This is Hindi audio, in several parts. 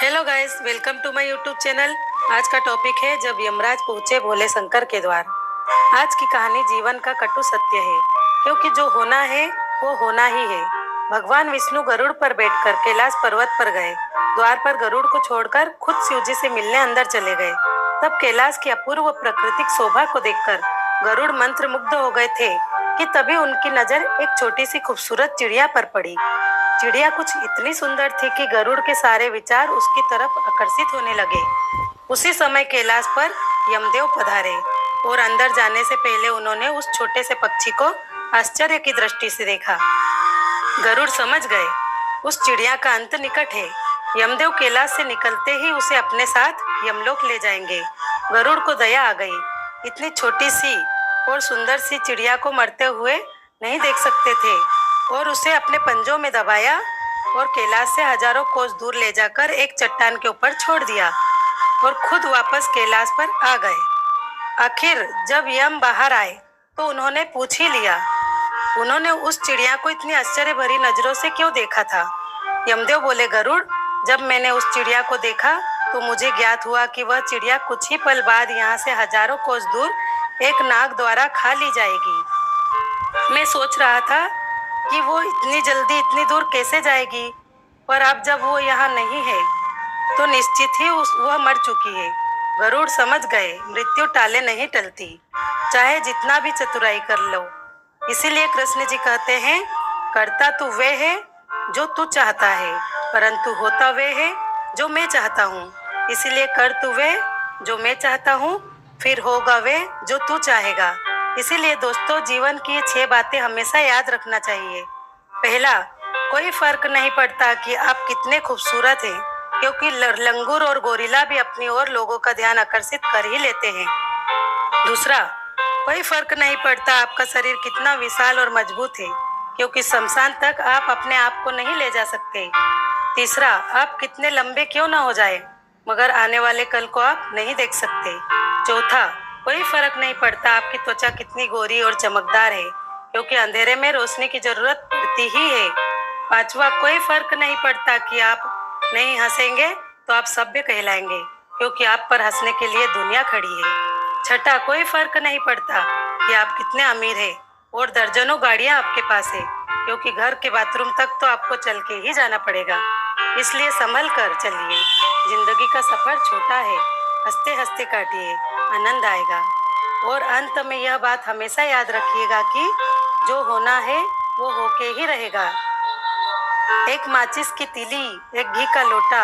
Hello guys, welcome to my YouTube channel. आज का टॉपिक है जब यमराज पहुंचे भोले शंकर के द्वार। आज की कहानी जीवन का कटु सत्य है, क्योंकि जो होना है वो होना ही है। भगवान विष्णु गरुड़ पर बैठकर कैलाश पर्वत पर गए। द्वार पर गरुड़ को छोड़कर खुद शिव जी से मिलने अंदर चले गए। तब कैलाश की अपूर्व प्राकृतिक शोभा को देखकर गरुड़ मंत्रमुग्ध हो गए थे कि तभी उनकी नजर एक छोटी सी खूबसूरत चिड़िया पर पड़ी। चिड़िया कुछ इतनी सुंदर थी कि गरुड़ के सारे विचार उसकी तरफ आकर्षित होने लगे। उसी समय कैलाश पर यमदेव पधारे और अंदर जाने से पहले उन्होंने उस छोटे से पक्षी को आश्चर्य की दृष्टि से देखा। गरुड़ समझ गए उस चिड़िया का अंत निकट है। यमदेव कैलाश से निकलते ही उसे अपने साथ यमलोक ले जाएंगे। गरुड़ को दया आ गई। इतनी छोटी सी और सुंदर सी चिड़िया को मरते हुए नहीं देख सकते थे और उसे अपने पंजों में दबाया और कैलाश से हजारों कोस दूर ले जाकर एक चट्टान के ऊपर छोड़ दिया और खुद वापस कैलाश पर आ गए। आखिर जब यम बाहर आए तो उन्होंने पूछ ही लिया, उन्होंने उस चिड़िया को इतनी आश्चर्य भरी नजरों से क्यों देखा था। यमदेव बोले, गरुड़, जब मैंने उस चिड़िया को देखा तो मुझे ज्ञात हुआ कि वह चिड़िया कुछ ही पल बाद यहाँ से हजारों कोस दूर एक नाग द्वारा खा ली जाएगी। मैं सोच रहा था कि वो इतनी जल्दी इतनी दूर कैसे जाएगी, पर अब जब वो यहाँ नहीं है तो निश्चित ही वह मर चुकी है। गरुड़ समझ गए मृत्यु टाले नहीं टलती, चाहे जितना भी चतुराई कर लो। इसीलिए कृष्ण जी कहते हैं, करता तू वे है जो तू चाहता है, परंतु होता वे है जो मैं चाहता हूँ। इसीलिए कर तू वे जो मैं चाहता हूँ, फिर होगा वे जो तू चाहेगा। इसीलिए दोस्तों, जीवन की ये 6 बातें हमेशा याद रखना चाहिए। पहला, कोई फर्क नहीं पड़ता कि आप कितने खूबसूरत हैं, क्योंकि लंगूर और गोरिल्ला भी अपनी ओर लोगों का ध्यान आकर्षित कर ही लेते हैं। दूसरा, कोई फर्क नहीं पड़ता आपका शरीर कितना विशाल और मजबूत है, क्योंकि शमशान तक आप अपने आप को नहीं ले जा सकते। तीसरा, आप कितने लंबे क्यों ना हो जाए, मगर आने वाले कल को आप नहीं देख सकते। चौथा, कोई फर्क नहीं पड़ता आपकी त्वचा कितनी गोरी और चमकदार है, क्योंकि अंधेरे में रोशनी की जरूरत पड़ती ही है। पांचवा, कोई फर्क नहीं पड़ता कि आप नहीं हंसेंगे तो आप सभ्य कहलाएंगे, क्योंकि आप पर हंसने के लिए दुनिया खड़ी है। छठा, कोई फर्क नहीं पड़ता कि आप कितने अमीर हैं और दर्जनों गाड़ियां आपके पास है, क्योंकि घर के बाथरूम तक तो आपको चल के ही जाना पड़ेगा। इसलिए संभल कर चलिए, जिंदगी का सफर छोटा है, हंसते हंसते काटिए, आनंद आएगा। और अंत में यह बात हमेशा याद रखिएगा कि जो होना है वो होके ही रहेगा। एक माचिस की तीली, एक घी का लोटा,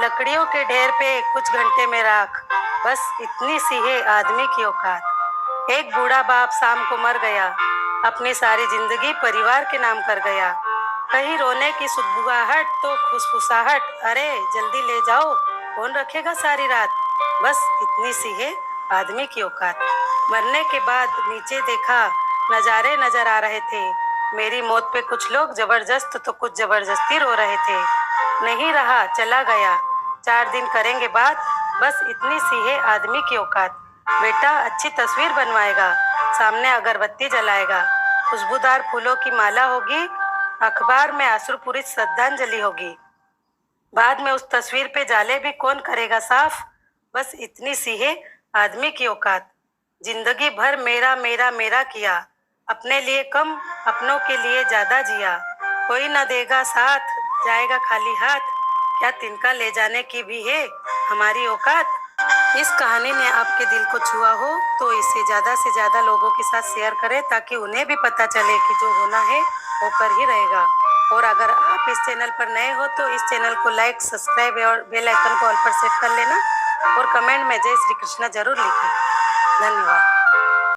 लकड़ियों के ढेर पे कुछ घंटे में राख, बस इतनी सी है आदमी की औकात। एक बूढ़ा बाप शाम को मर गया, अपनी सारी जिंदगी परिवार के नाम कर गया। कहीं रोने की सुगबुगाहट तो फुसफुसाहट, अरे जल्दी ले जाओ, कौन रखेगा सारी रात। बस इतनी सी है आदमी की औकात। मरने के बाद नीचे देखा, नजारे नजर आ रहे थे। मेरी मौत पे कुछ लोग जबरदस्त तो कुछ जबरदस्ती रो रहे थे। नहीं रहा, चला गया, 4 दिन करेंगे बात, बस इतनी सी है आदमी की औकात। बेटा अच्छी तस्वीर बनवाएगा, सामने अगरबत्ती जलाएगा, खुशबूदार फूलों की माला होगी, अखबार में आंसुपूरित श्रद्धांजलि होगी। बाद में उस तस्वीर पे जाले भी कौन करेगा साफ। बस इतनी सी है आदमी की औकात। जिंदगी भर मेरा मेरा मेरा किया, अपने लिए कम अपनों के लिए ज्यादा जिया। कोई न देगा साथ, जाएगा खाली हाथ, क्या तिनका ले जाने की भी है हमारी औकात। इस कहानी ने आपके दिल को छुआ हो तो इसे ज्यादा से ज्यादा लोगों के साथ शेयर करें, ताकि उन्हें भी पता चले कि जो होना है वो कर ही रहेगा। और अगर आप इस चैनल पर नए हो तो इस चैनल को लाइक, सब्सक्राइब और बेल आइकन को ऑल पर सेट कर लेना और कमेंट में जय श्री कृष्णा जरूर लिखें। धन्यवाद।